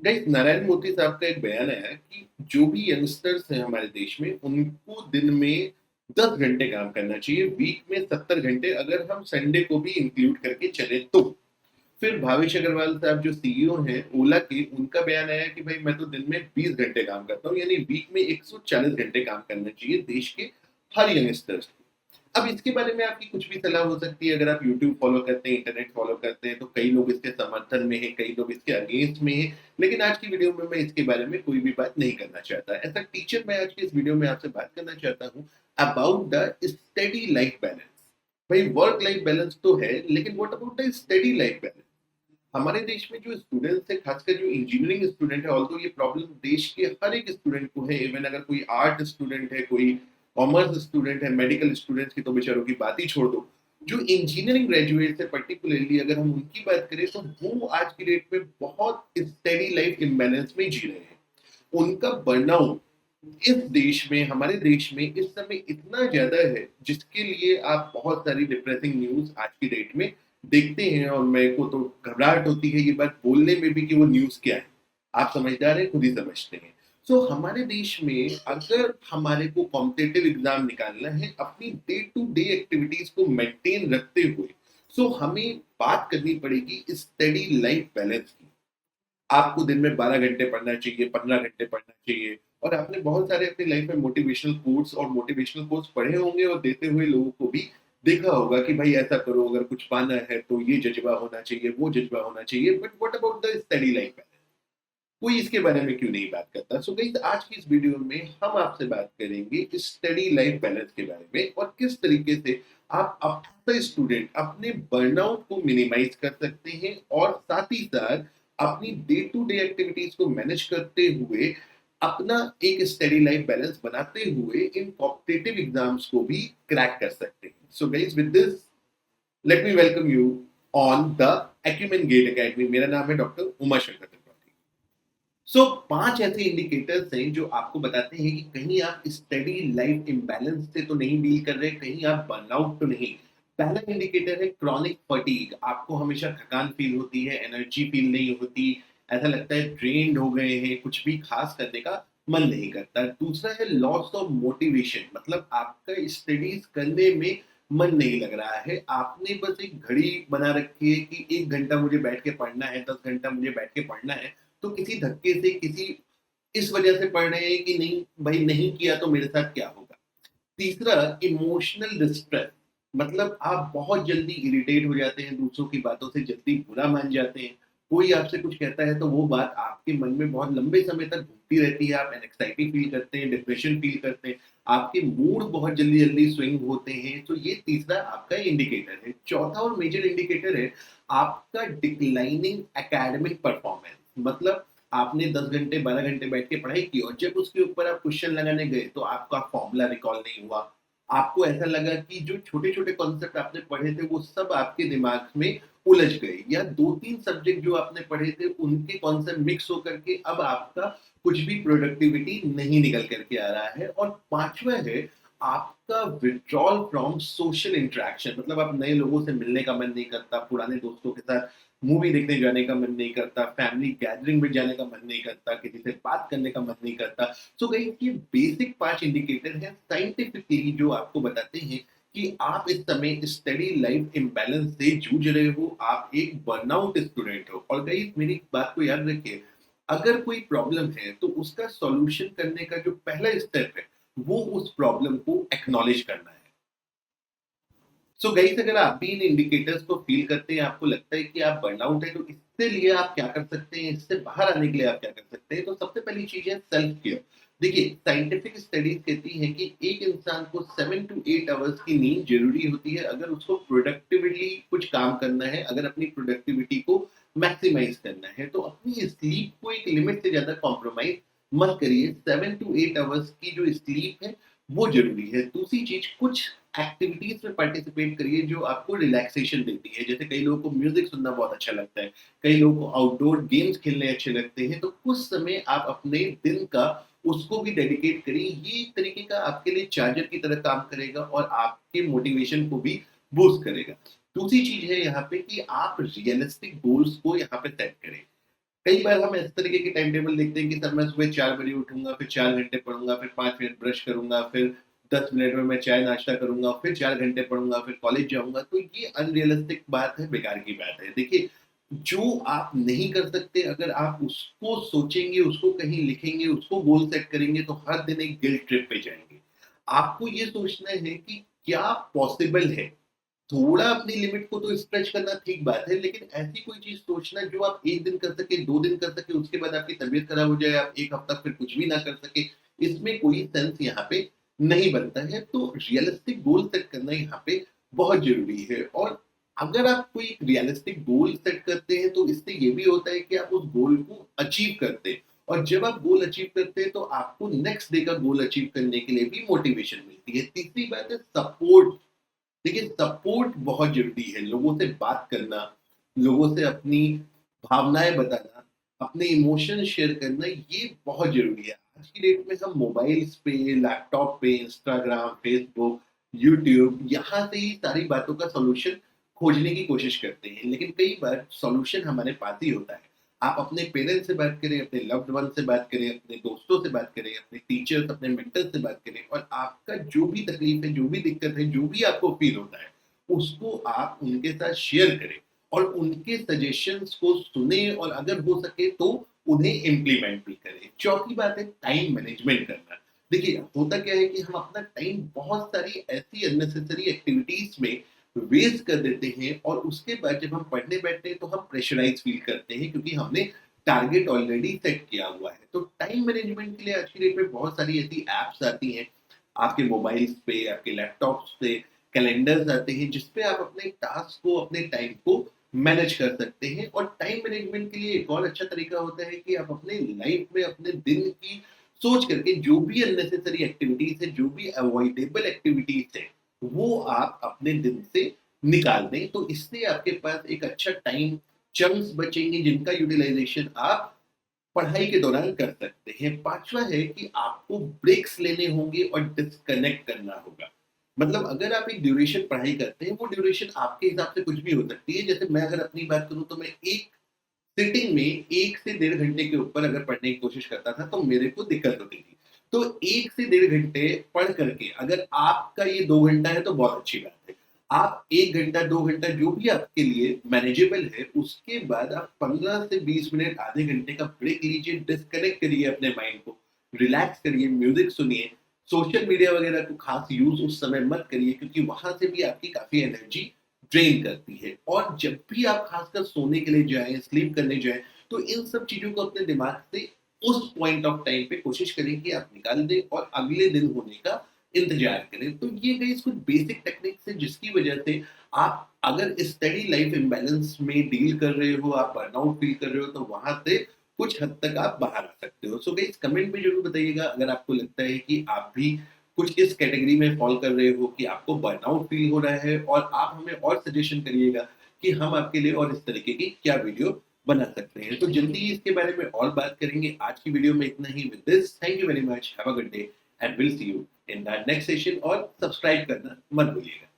Guys Narayan मूर्ति साहब का एक बयान आया कि जो भी यंगस्टर्स हैं हमारे देश में उनको दिन में 10 घंटे काम करना चाहिए, वीक में 70 घंटे अगर हम संडे को भी इंक्लूड करके चले तो। फिर भावेश अग्रवाल साहब जो सीईओ हैं ओला के, उनका बयान आया कि भाई मैं तो दिन में 20 घंटे काम करता हूँ, यानी वीक में 140 घंटे काम करना चाहिए देश के हर यंगस्टर्स को। अब इसके बारे में आपकी कुछ भी सलाह हो सकती है। अगर आप यूट्यूब फॉलो करते हैं, इंटरनेट फॉलो करते हैं, तो कई लोग इसके समर्थन में हैं, कई लोग इसके अगेंस्ट में हैं। लेकिन आज की वीडियो में मैं इसके बारे में कोई भी बात नहीं करना चाहता। एज अ टीचर मैं आज की इस वीडियो में आपसे बात करना चाहता हूँ about the study life balance. भाई वर्क लाइफ बैलेंस तो है, लेकिन what about the study life balance? हमारे देश में जो स्टूडेंट्स है, खासकर जो इंजीनियरिंग स्टूडेंट है, ऑल्दो ये प्रॉब्लम देश के हर एक स्टूडेंट को है। इवन अगर कोई आर्ट स्टूडेंट है, कोई कॉमर्स स्टूडेंट है, मेडिकल स्टूडेंट्स की तो बेचारों की बात ही छोड़ दो। जो इंजीनियरिंग ग्रेजुएट्स है पर्टिकुलरली, अगर हम उनकी बात करें तो वो आज की डेट में बहुत स्टडी लाइफ इम्बैलेंस में जी रहे हैं। उनका बर्नआउट इस देश में, हमारे देश में इस समय इतना ज्यादा है जिसके लिए आप बहुत सारी डिप्रेसिंग न्यूज आज की डेट में देखते हैं। और मेरे को तो घबराहट होती है ये बात बोलने में भी कि वो न्यूज क्या है। आप समझदार हैं, खुद ही समझते हैं। सो हमारे देश में अगर हमारे को कॉम्पिटेटिव एग्जाम निकालना है अपनी डे टू डे एक्टिविटीज को मेंटेन रखते हुए, सो हमें बात करनी पड़ेगी स्टडी लाइफ बैलेंस की। आपको दिन में 12 घंटे पढ़ना चाहिए, 15 घंटे पढ़ना चाहिए। और आपने बहुत सारे अपनी लाइफ में मोटिवेशनल कोट्स और मोटिवेशनल कोट्स पढ़े होंगे और देते हुए लोगों को भी देखा होगा कि भाई ऐसा करो, अगर कुछ पाना है तो ये जज्बा होना चाहिए, वो जज्बा होना चाहिए। But what about the study life balance? कोई इसके बारे में क्यों नहीं बात करता? सो गाइस, आज की इस वीडियो में हम आपसे बात करेंगे स्टडी लाइफ बैलेंस के बारे में और किस तरीके से आप अपना स्टूडेंट अपने बर्नआउट को मिनिमाइज कर सकते हैं और साथ ही साथ अपनी डे टू डे एक्टिविटीज को मैनेज करते हुए अपना एक स्टडी लाइफ बैलेंस बनाते हुए इन कॉम्पिटिटिव एग्जाम्स को भी क्रैक कर सकते हैं। So guys, with this let me welcome you on the Acumen Gate Academy. मेरा नाम है डॉक्टर उमा शंकर त्रिपाठी। सो 5 ऐसे इंडिकेटर्स हैं जो आपको बताते हैं कि कहीं आप स्टडी लाइफ इम्बैलेंस से तो नहीं डील कर रहे, कहीं आप बर्नआउट तो नहीं। पहला इंडिकेटर है क्रॉनिक फटीग। आपको हमेशा थकान फील होती है, एनर्जी फील नहीं होती, ऐसा लगता है ड्रेन्ड हो गए हैं, कुछ भी खास करने का मन नहीं करता। दूसरा है लॉस ऑफ मोटिवेशन, मतलब आपका स्टडीज करने में मन नहीं लग रहा है। आपने बस एक घड़ी बना रखी है कि 1 घंटा मुझे बैठ के पढ़ना है, 10 घंटा मुझे बैठ के पढ़ना है। तो किसी धक्के से, किसी इस वजह से पढ़ रहे हैं कि नहीं भाई, नहीं किया तो मेरे साथ क्या होगा। तीसरा, इमोशनल डिस्ट्रेस, मतलब आप बहुत जल्दी इरिटेट हो जाते हैं, दूसरों की बातों से जल्दी बुरा मान जाते हैं। कोई आपसे कुछ कहता है तो वो बात आपके मन में बहुत लंबे समय तक घूमती रहती है। आप एंग्जाइटी फील करते हैं, डिप्रेशन फील करते हैं, आपके मूड बहुत जल्दी जल्दी स्विंग होते हैं। तो ये तीसरा आपका इंडिकेटर है। चौथा और मेजर इंडिकेटर है आपका डिक्लाइनिंग एकेडमिक परफॉर्मेंस, मतलब आपने 10 घंटे 12 घंटे बैठ के पढ़ाई की और जब उसके ऊपर आप क्वेश्चन लगाने गए तो आपका फॉर्मूला रिकॉल नहीं हुआ। आपको ऐसा लगा कि जो छोटे छोटे कॉन्सेप्ट आपने पढ़े थे वो सब आपके दिमाग में उलझ गए, या 2-3 सब्जेक्ट जो आपने पढ़े थे उनके कॉन्सेप्ट मिक्स होकर के अब आपका कुछ भी प्रोडक्टिविटी नहीं निकल करके आ रहा है। और पांचवा है आपका विड्रॉल फ्रॉम सोशल इंटरेक्शन, मतलब आप नए लोगों से मिलने का मन नहीं करता, पुराने दोस्तों के साथ मूवी देखने जाने का मन नहीं करता, फैमिली गैदरिंग में जाने का मन नहीं करता, किसी से बात करने का मन नहीं करता। सो गाइस, ये बेसिक 5 इंडिकेटर हैं साइंटिफिकली जो आपको बताते हैं कि आप इस समय स्टडी लाइफ इम्बैलेंस से जूझ रहे हो, आप एक बर्नआउट स्टूडेंट हो। और गाइस, मेरी बात को याद रखिए, अगर कोई प्रॉब्लम है तो उसका सॉल्यूशन करने का जो पहला स्टेप है वो उस प्रॉब्लम को एक्नॉलेज करना है। सो गाइस, अगर आप भी इन इंडिकेटर्स को फील करते हैं, आपको लगता है कि आप बर्नआउट है, तो इससे लिए आप क्या कर सकते हैं, इससे बाहर आने के लिए आप क्या कर सकते हैं? तो सबसे पहली चीज है सेल्फ केयर। देखिए, साइंटिफिक स्टडीज कहती हैं कि एक इंसान को 7 to 8 आवर्स की नींद जरूरी होती है अगर उसको प्रोडक्टिवली कुछ काम करना है, अगर अपनी प्रोडक्टिविटी को मैक्सिमाइज करना है। तो अपनी स्लीप को एक लिमिट से ज्यादा कॉम्प्रोमाइज मत करिए। 7 to 8 आवर्स की जो स्लीप है वो जरूरी है। दूसरी चीज, कुछ एक्टिविटीज में पार्टिसिपेट करिए जो आपको रिलैक्सेशन देती है। जैसे कई लोगों को म्यूजिक सुनना बहुत अच्छा लगता है, कई लोगों को आउटडोर गेम्स खेलने अच्छे लगते हैं। तो कुछ समय आप अपने दिन का उसको भी डेडिकेट करिए। ये एक तरीके का आपके लिए चार्जर की तरह काम करेगा और आपके मोटिवेशन को भी बूस्ट करेगा। दूसरी चीज है यहाँ पे कि आप रियलिस्टिक गोल्स को यहाँ पे सेट करें। कई बार हम इस तरीके के टाइम टेबल देखते हैं कि सर मैं सुबह 4 बजे उठूँगा, फिर 4 घंटे पढ़ूँगा, फिर 5 मिनट ब्रश करूँगा, फिर 10 मिनट में मैं चाय नाश्ता करूँगा, फिर 4 घंटे पढ़ूँगा, फिर कॉलेज जाऊँगा। तो ये अनरियलिस्टिक बात है, बेकार की बात है। देखिए, जो आप नहीं कर सकते अगर आप उसको सोचेंगे, उसको कहीं लिखेंगे, उसको गोल सेट करेंगे तो हर दिन एक गिल्ट ट्रिप पे जाएँगे। आपको ये सोचना है कि क्या पॉसिबल है? थोड़ा अपनी लिमिट को तो स्ट्रेच करना ठीक बात है, लेकिन ऐसी कोई चीज़ सोचना जो आप 1 दिन कर सके, 2 दिन कर सके, उसके बाद आपकी तबीयत खराब हो जाए, आप 1 हफ्ता फिर कुछ भी ना कर सके, इसमें कोई सेंस यहाँ पे नहीं बनता है। तो रियलिस्टिक गोल सेट करना यहाँ पे बहुत ज़रूरी है और अगर आप कोई रियलिस्टिक गोल सेट करते हैं, तो इससे ये भी होता है कि आप उस गोल को अचीव करते हैं और जब आप गोल अचीव करते हैं, तो आपको नेक्स्ट डे का गोल अचीव करने के लिए भी मोटिवेशन मिलती है। तीसरी बात है सपोर्ट। देखिए सपोर्ट बहुत ज़रूरी है, लोगों से बात करना, लोगों से अपनी भावनाएँ बताना, अपने इमोशंस शेयर करना ये बहुत ज़रूरी है। आज की डेट में हम मोबाइल्स पे, लैपटॉप पे, इंस्टाग्राम, फ़ेसबुक, यूट्यूब यहाँ से ही सारी बातों का सॉल्यूशन खोजने की कोशिश करते हैं, लेकिन कई बार सॉल्यूशन हमारे पास ही होता है। आप अपने पेरेंट्स से बात करें, अपने लव्ड वन से बात करें, अपने दोस्तों से बात करें, अपने टीचर्स, अपने मेंटर से बात करें और आपका जो भी तकलीफ है, जो भी दिक्कत है, जो भी आपको फ़ील होता है, उसको आप उनके साथ शेयर करें और उनके सजेशंस को सुनें और अगर हो सके तो उन्हें इम्प्लीमेंट भी करें। चौथी बात है टाइम मैनेजमेंट करना। देखिए, होता क्या है कि हम अपना टाइम बहुत सारी ऐसी अननेसेसरी एक्टिविटीज़ में वेस्ट कर देते हैं और उसके बाद जब हम पढ़ने बैठते हैं तो हम प्रेशराइज़ फ़ील करते हैं क्योंकि हमने टारगेट ऑलरेडी सेट किया हुआ है। तो टाइम मैनेजमेंट के लिए आज की डेट में बहुत सारी ऐसी ऐप्स आती हैं, आपके मोबाइल्स पे, आपके लैपटॉप्स पे, कैलेंडर्स आते हैं जिसपे आप अपने टास्क को, अपने टाइम को मैनेज कर सकते हैं और टाइम मैनेजमेंट के लिए एक और अच्छा तरीका होता है कि आप अपने लाइफ में अपने दिन की सोच करके जो भी अननेसेसरी एक्टिविटीज़ है, जो भी अवॉइडेबल एक्टिविटीज़ है, वो आप अपने दिन से निकाल दें। तो इससे आपके पास एक अच्छा टाइम चंक्स बचेंगे जिनका यूटिलाइज़ेशन आप पढ़ाई के दौरान कर सकते हैं। 5वां है कि आपको ब्रेक्स लेने होंगे और डिस्कनेक्ट करना होगा। मतलब अगर आप एक ड्यूरेशन पढ़ाई करते हैं, वो ड्यूरेशन आपके हिसाब से कुछ भी हो सकती है। जैसे मैं अगर अपनी बात करूँ तो मैं एक सिटिंग में 1 से डेढ़ घंटे के ऊपर अगर पढ़ने की कोशिश करता था, तो मेरे को दिक्कत होती थी। तो 1 से डेढ़ घंटे पढ़ करके अगर आपका ये 2 घंटा है, तो बहुत अच्छी बात है। आप 1 घंटा, 2 घंटा जो भी आपके लिए मैनेजेबल है, उसके बाद आप 15 से 20 मिनट, आधे घंटे का ब्रेक लीजिए, डिस्कनेक्ट करिए अपने माइंड को, रिलैक्स करिए, म्यूज़िक सुनिए, सोशल मीडिया वगैरह को खास यूज़ उस समय मत करिए क्योंकि वहाँ से भी आपकी काफ़ी एनर्जी ड्रेन करती है और जब भी आप खासकर सोने के लिए जाएँ, स्लीप करने जाएँ, तो इन सब चीज़ों को अपने दिमाग से उस पॉइंट ऑफ टाइम पे कोशिश करें कि आप निकाल दें और अगले दिन होने का इंतज़ार करें। तो ये गाइस कुछ बेसिक टेक्निक्स हैं जिसकी वजह से आप अगर स्टडी लाइफ इम्बैलेंस में डील कर रहे हो, आप बर्नआउट फील कर रहे हो, तो वहाँ से कुछ हद तक आप बाहर आ सकते हो। सो गाइस कमेंट में ज़रूर बताइएगा अगर आपको लगता है कि आप भी कुछ इस कैटेगरी में फॉल कर रहे हो कि आपको बर्नआउट फील हो रहा है और आप हमें और सजेशन करिएगा कि हम आपके लिए और इस तरीके की क्या वीडियो बना सकते हैं। तो जल्दी ही इसके बारे में और बात करेंगे। आज की वीडियो में इतना ही। With this thank you very much, have a good day and will see you in the next session और सब्सक्राइब करना मत भूलिएगा।